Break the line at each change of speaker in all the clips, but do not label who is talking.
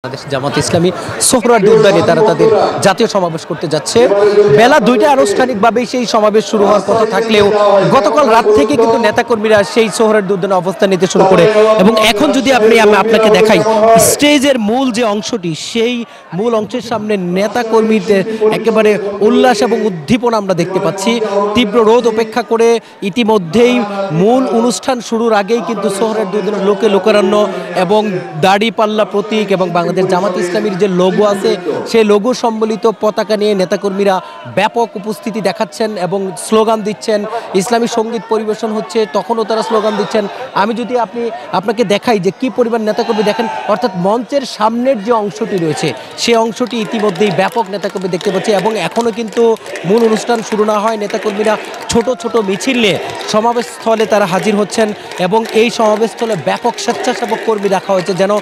বাংলাদেশ জামাত ইসলামী সোহরাওয়ার্দী উদ্যানে তারা তাদের জাতীয় সমাবেশ করতে যাচ্ছে। বেলা ২টায় আনুষ্ঠানিকভাবে সেই সমাবেশ শুরু হওয়ার কথা থাকলেও গতকাল রাত থেকে কিন্তু নেতাকর্মীরা সেই সোহরাওয়ার্দী উদ্যানে অবস্থান নিতে শুরু করে এবং এখন যদি আমি আপনাকে দেখাই স্টেজের মূল যে অংশটি, সেই মূল অংশের সামনে নেতাকর্মীদের একেবারে উল্লাস এবং উদ্দীপনা আমরা দেখতে পাচ্ছি। তীব্র রোদ উপেক্ষা করে ইতিমধ্যেই মূল অনুষ্ঠান শুরুর আগেই কিন্তু সোহরাওয়ার্দী উদ্যানের লোকে লোকারণ্য এবং দাড়িপাল্লা প্রতীক এবং বাংলাদেশ জামাত ইসলামীর যে লোগো আছে সেই লোগো সম্বলিত পতাকা নিয়ে নেতাকর্মীরা ব্যাপক উপস্থিতি দেখাচ্ছেন এবং স্লোগান দিচ্ছেন। ইসলামী সঙ্গীত পরিবেশন হচ্ছে, তখনও তারা স্লোগান দিচ্ছেন। আমি যদি আপনাকে দেখাই যে কি পরিমাণ নেতাকর্মী দেখেন, অর্থাৎ মঞ্চের সামনের যে অংশটি রয়েছে সেই অংশটি ইতিমধ্যেই ব্যাপক নেতাকর্মী দেখতে পাচ্ছি এবং এখনও কিন্তু মূল অনুষ্ঠান শুরু না হয় নেতাকর্মীরা ছোট ছোট মিছিল নিয়ে সমাবেশ স্থলে তারা হাজির হচ্ছেন এবং এই সমাবেশ স্থলে ব্যাপক স্বেচ্ছাসেবক কর্মী রাখা হয়েছে যেন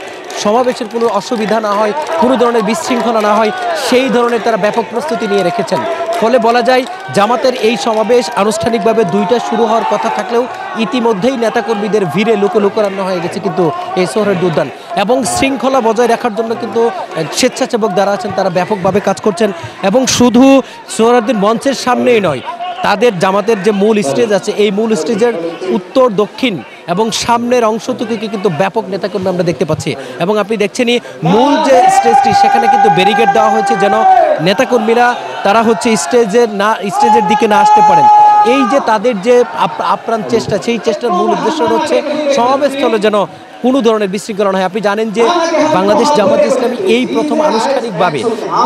সমাবেশের কোনো অসুবিধা না হয়, কোনো ধরনের বিশৃঙ্খলা না হয়, সেই ধরনের তারা ব্যাপক প্রস্তুতি নিয়ে রেখেছেন। ফলে বলা যায় জামাতের এই সমাবেশ আনুষ্ঠানিকভাবে ২টা শুরু হওয়ার কথা থাকলেও ইতিমধ্যেই নেতাকর্মীদের ভিড়ে লোকারণ্য হয়ে গেছে কিন্তু এই সোহরাওয়ার্দী উদ্যান এবং শৃঙ্খলা বজায় রাখার জন্য কিন্তু স্বেচ্ছাসেবক যারা আছেন তারা ব্যাপকভাবে কাজ করছেন এবং শুধু সোহরাওয়ার্দীর মঞ্চের সামনেই নয়, তাদের জামাতের যে মূল স্টেজ আছে এই মূল স্টেজের উত্তর দক্ষিণ এবং সামনের অংশটুকুকে কিন্তু ব্যাপক নেতাকর্মী আমরা দেখতে পাচ্ছি এবং আপনি দেখছেনই মূল যে স্টেজটি সেখানে কিন্তু ব্যারিকেড দেওয়া হয়েছে যেন নেতাকর্মীরা তারা হচ্ছে স্টেজের দিকে না আসতে পারেন। এই যে তাদের যে আপ্রাণ চেষ্টা, সেই চেষ্টার মূল উদ্দেশ্য হচ্ছে সমাবেশস্থলে যেন কোনো ধরনের বিশৃঙ্খলা নয়। আপনি জানেন যে বাংলাদেশ জামাত ইসলামী এই প্রথম আনুষ্ঠানিকভাবে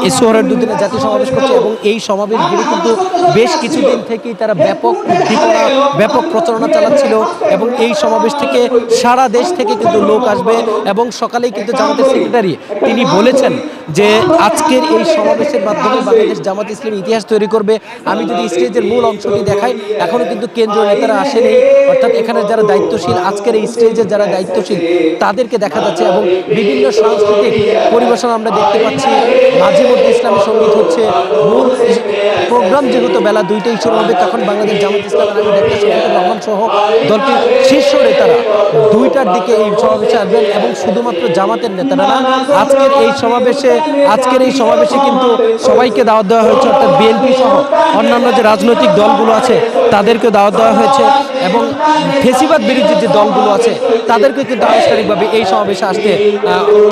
এই সোহরাওয়ার্দী উদ্যানে জাতীয় সমাবেশ করছে এবং এই সমাবেশ ঘিরে কিন্তু বেশ কিছুদিন থেকেই তারা ব্যাপক উদ্দীপনা, ব্যাপক প্রচারণা চালাচ্ছিল এবং এই সমাবেশ থেকে সারা দেশ থেকে কিন্তু লোক আসবে এবং সকালেই কিন্তু জামাতের সেক্রেটারি তিনি বলেছেন যে আজকের এই সমাবেশের মাধ্যমে বাংলাদেশ জামাত ইসলামী ইতিহাস তৈরি করবে। আমি যদি স্টেজের মূল অংশটি দেখাই, এখনও কিন্তু কেন্দ্রীয় নেতারা আসেনি, অর্থাৎ এখানে যারা দায়িত্বশীল, আজকের এই স্টেজে যারা দায়িত্বশীল তাদেরকে দেখা যাচ্ছে এবং বিভিন্ন সাংস্কৃতিক পরিবেশন আমরা দেখতে পাচ্ছি। মাঝে মধ্যে ইসলামী সঙ্গীত হচ্ছে। মূল প্রোগ্রাম যেহেতু বেলা ২টায় শুরু হবে, তখন বাংলাদেশ জামাত ইসলামের আমির ডাক্তার শফিকুর রহমান সহ দলটির শীর্ষ নেতারা ২টার দিকে এই সমাবেশে আসবেন এবং শুধুমাত্র জামাতের নেতারা না, আজকের এই সমাবেশে কিন্তু সবাইকে দাওয়াত দেওয়া হয়েছে, অর্থাৎ বিএনপি সহ অন্যান্য যে রাজনৈতিক দলগুলো আছে তাদেরকে দাওয়াত দেওয়া হয়েছে এবং ফেসিবাদ বিরোধী যে দলগুলো আছে তাদেরকে কিন্তু আনুষ্ঠানিকভাবে এই সমাবেশে আসতে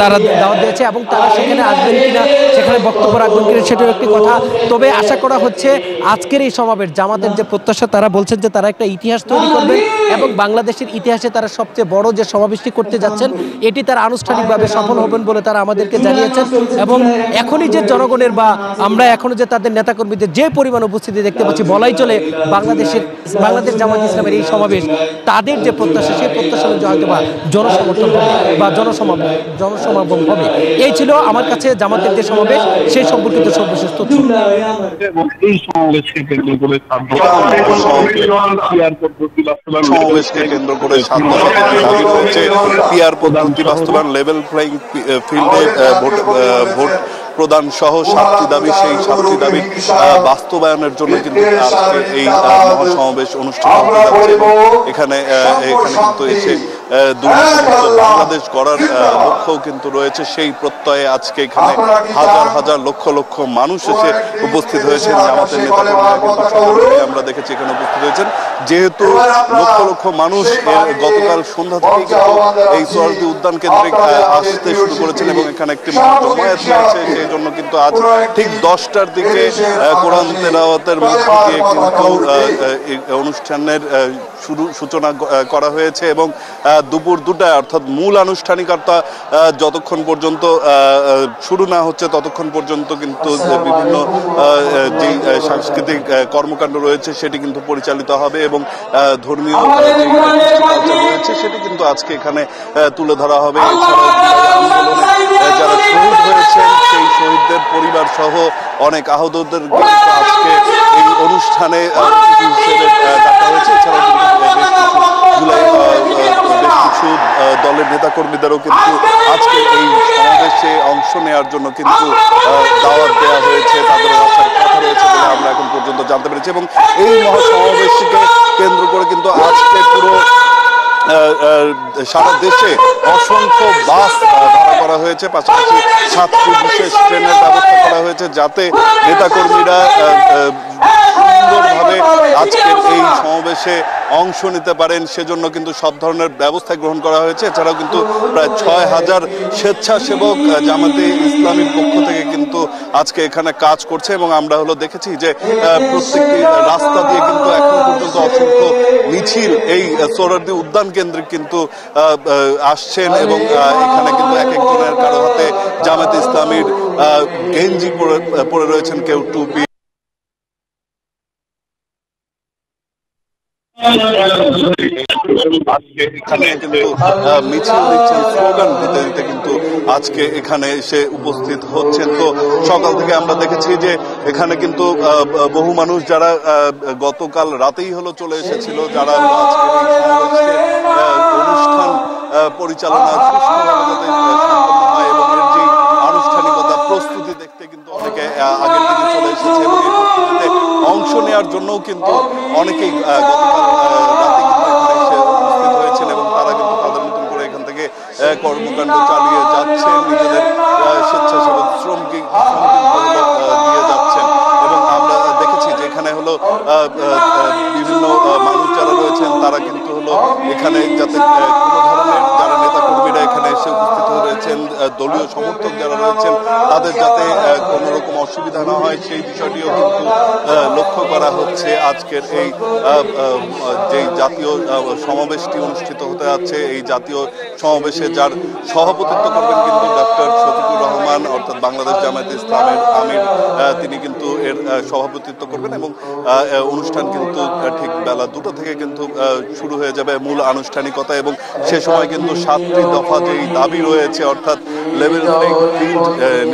তারা দাওয়াত দিয়েছে এবং তারা সেখানে আসবেন কিনা, সেখানে বক্তব্য রাখবেন কিনা সেটার একটি কথা। তবে আশা করা হচ্ছে আজকের এই সমাবেশ জামাতের যে প্রত্যাশা, তারা বলছেন যে তারা একটা ইতিহাস তৈরি করবেন এবং বাংলাদেশের ইতিহাসে তারা সবচেয়ে বড় যে সমাবেশটি করতে যাচ্ছেন এটি তারা আনুষ্ঠানিকভাবে সফল হবেন বলে তারা আমাদেরকে জানিয়েছেন এবং এখনই যে জনগণের বা আমরা এখনো যে তাদের নেতাকর্মীদের যে পরিমাণ উপস্থিতি দেখতে পাচ্ছি, বলাই চলে বাংলাদেশ জামাত ইসলামের এই সমাবেশ তাদের যে প্রত্যাশা সেই প্রত্যাশা অনুযায়ী হয়তো বা জনসমর্থন হবে বা জনসমাগম হবে। এই ছিল আমার কাছে জামাতের যে সমাবেশ সেই সম্পর্কিত সর্বশেষ তথ্য।
সমাবেশকে কেন্দ্র করে দাবি হচ্ছে পিআর পদ্ধতি বাস্তবায়ন, লেভেল প্লেইং ফিল্ডে ভোট প্রদান সহ 7টি দাবি, সেই 7টি দাবি বাস্তবায়নের জন্য কিন্তু আজকে এই মহাসমাবেশ অনুষ্ঠিত হতে যাচ্ছে এবং এখানে কিন্তু এসে দুর্নীতিমুক্ত বাংলাদেশ গড়ার লক্ষ্যও কিন্তু রয়েছে। সেই প্রত্যয়ে আজকে এখানে হাজার হাজার লক্ষ লক্ষ মানুষ এসে উপস্থিত হয়েছেন। জামাতের নেতাকর্মীরা কিন্তু সকলে আমরা দেখেছি এখানে উপস্থিত হয়েছেন। যেহেতু লক্ষ লক্ষ মানুষ গতকাল সন্ধ্যা থেকেই কিন্তু এই সোহরাওয়ার্দী উদ্যান কেন্দ্রে আসতে শুরু করেছেন এবং এখানে একটি জমায়েত হয়েছে, সেই জন্য কিন্তু আজ ঠিক 10টার দিকে কোরআন তেলাওয়াতের মধ্য দিয়ে কিন্তু অনুষ্ঠানের সূচনা করা হয়েছে এবং দুপুর 2টায় অর্থাৎ মূল আনুষ্ঠানিকতা যতক্ষণ পর্যন্ত শুরু না হচ্ছে ততক্ষণ পর্যন্ত কিন্তু বিভিন্ন যে সাংস্কৃতিক কর্মকাণ্ড রয়েছে সেটি কিন্তু পরিচালিত হবে এবং ধর্মীয় রয়েছে সেটি কিন্তু আজকে এখানে তুলে ধরা হবে। এছাড়াও যারা শহীদ হয়েছেন সেই শহীদদের পরিবার সহ অনেক আহতদের আজকে এই অনুষ্ঠানে হিসেবে ডাকা হয়েছে। এছাড়াও কিছু দলের নেতাকর্মীদেরও কিন্তু আজকে এই সমাবেশে অংশ নেওয়ার জন্য কিন্তু দাওয়াত দেওয়া হয়েছে, তাদের আসার কথা রয়েছে বলে আমরা এখন পর্যন্ত জানতে পেরেছি এবং এই মহাসমাবেশকে কেন্দ্র করে কিন্তু আজকে পুরো সারা দেশে অসংখ্য বাস ভাড়া করা হয়েছে, পাশাপাশি 7টি বিশেষ ট্রেনের ব্যবস্থা করা হয়েছে যাতে নেতাকর্মীরা সুন্দরভাবে আজকের এই সমাবেশে অংশ নিতে পারেন, সেজন্য কিন্তু সব ধরনের ব্যবস্থা গ্রহণ করা হয়েছে। এছাড়াও কিন্তু প্রায় 6000 স্বেচ্ছাসেবক জামাতে ইসলামীর পক্ষ থেকে কিন্তু আজকে এখানে কাজ করছে এবং আমরা দেখেছি যে প্রত্যেকটি রাস্তা দিয়ে কিন্তু এখন পর্যন্ত অসংখ্য মিছিল এই সোহরাওয়ার্দী উদ্যান কেন্দ্রে কিন্তু আসছেন এবং এখানে কিন্তু এক একজনের কারো হাতে জামাতে ইসলামীর গেঞ্জি পরে রয়েছেন, কেউ টুপি। আজকে এখানে কিন্তু মিছিল দিচ্ছেন, স্লোগান দিতে দিতে কিন্তু আজকে এখানে এসে উপস্থিত হচ্ছেন। তো সকাল থেকে আমরা দেখেছি যে এখানে কিন্তু বহু মানুষ যারা গতকাল রাতেই চলে এসেছিল, যারা আজকের এই সমাবেশে অনুষ্ঠান পরিচালনা সুষ্ঠুভাবে যাতে সম্পন্ন হয় এবং এর যে আনুষ্ঠানিকতা প্রস্তুতি দেখতে কিন্তু অনেকে আগের দিকে চলে এসেছে এবং এই প্রস্তুতিতে অংশ নেওয়ার জন্যও কিন্তু অনেকেই গতকাল রাতে কিন্তু এখানে এসে উপস্থিত হয়েছেন এবং তারা কিন্তু তাদের মতন করে এখান থেকে কর্মকাণ্ড চালিয়ে যাচ্ছেন, নিজেদের স্বেচ্ছাসেবক শ্রমকে দিয়ে যাচ্ছেন। এবং আমরা দেখেছি যে এখানে বিভিন্ন মানুষ যারা রয়েছেন তারা কিন্তু এখানে যাতে কোনো ধরনের যারা নেতাকর্মীরা এখানে এসে উপস্থিত রয়েছেন, দলীয় সমর্থক যারা রয়েছেন তাদের যাতে কোনো রকম অসুবিধা না হয় সেই বিষয়টিও কিন্তু লক্ষ্য করা হচ্ছে। আজকের এই যেই জাতীয় সমাবেশটি অনুষ্ঠিত হতে যাচ্ছে, এই জাতীয় সমাবেশে যার সভাপতিত্ব করবেন কিন্তু ডক্টর শফিকুর রহমান, অর্থাৎ বাংলাদেশ জামায়াতে ইসলামের আমির, তিনি কিন্তু এর সভাপতিত্ব করবেন এবং অনুষ্ঠান কিন্তু ঠিক বেলা 2টা থেকে কিন্তু শুরু হয়ে যাবে মূল আনুষ্ঠানিকতা। এবং সে সময় কিন্তু 7টি দফা যেই দাবি রয়েছে, অর্থাৎ লেভেল প্লেইং ফিল্ড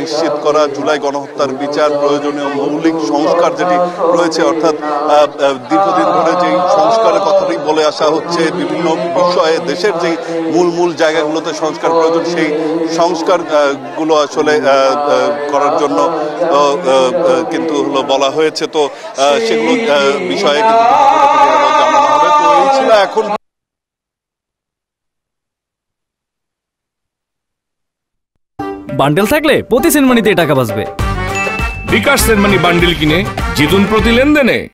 নিশ্চিত করা, জুলাই গণহত্যার বিচার, প্রয়োজনীয় মৌলিক সংস্কার যেটি রয়েছে, অর্থাৎ দীর্ঘদিন ধরে যেই সংস্কারের কথাটি বলে আসা হচ্ছে, বিভিন্ন বিষয়ে দেশের যেই মূল জায়গাগুলোতে সংস্কার প্রয়োজন, সেই সংস্কার গুলো আসলে করার জন্য কিন্তু বলা হয়েছে। তো সেগুলো বিষয়ে কিন্তু জানানো হবে। তো এই ছিল এখন
বান্ডেল থাকলে প্রতি সেনমানিতে টাকা বাঁচবে।
বিকাশ সেনমানি বান্ডেল কিনে জিতুন প্রতি লেনদেনে।